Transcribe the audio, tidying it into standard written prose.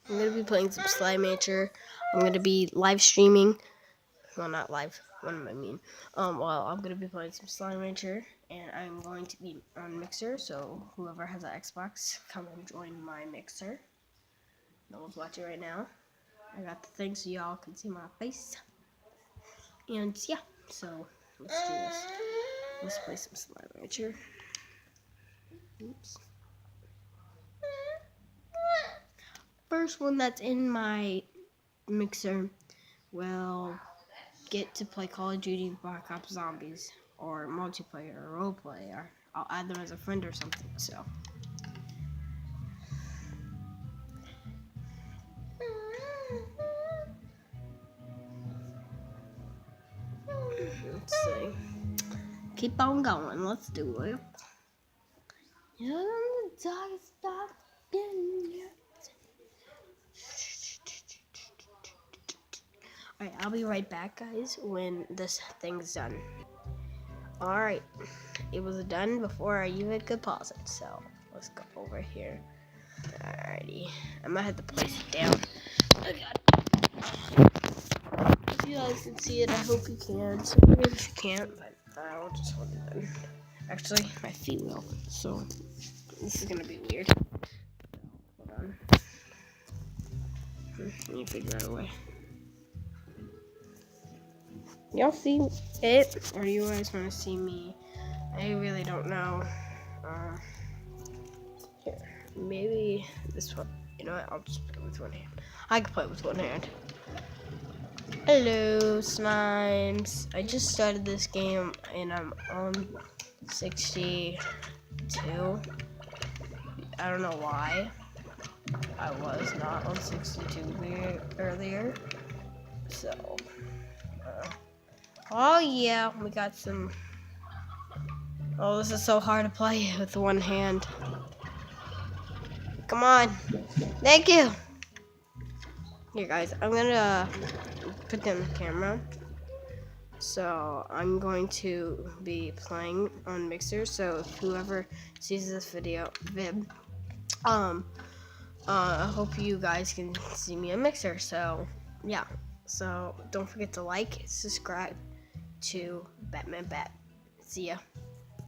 I'm going to be playing some Slimeature. I'm going to be live streaming. Well, not live. What do I mean? Well, I'm going to be playing some Slimeature, and I'm going to be on Mixer, so whoever has an Xbox, come and join my Mixer. No one's watching right now. I got the thing so y'all can see my face. And yeah, so let's do this. Let's play some Slimeature. Oops. First one that's in my Mixer will get to play Call of Duty Black Ops Zombies, or multiplayer, or roleplay, or I'll add them as a friend or something, so. Let's see. Keep on going, let's do it. Yeah, the dog is not in yet. Alright, I'll be right back, guys, when this thing's done. Alright, it was done before I even could pause it, so let's go over here. Alrighty, I might have to place it down. Oh god. If you guys can see it, I hope you can. Sometimes you can't, but I'll just hold it done. Actually, my feet will, so this is gonna be weird. Hold on. Let me figure out a way. Y'all see it, or do you guys want to see me? I really don't know. Here, maybe this one. You know what? I'll just play with one hand. I can play with one hand. Hello, slimes. I just started this game and I'm on 62. I don't know why. I was not on 62 earlier. So, oh yeah, we got some. Oh, this is so hard to play with one hand. Come on. Thank you. Here, guys, I'm gonna put down the camera. So I'm going to be playing on Mixer. So if whoever sees this video, I hope you guys can see me on Mixer. So yeah. So don't forget to like, subscribe to Batman Bat. See ya.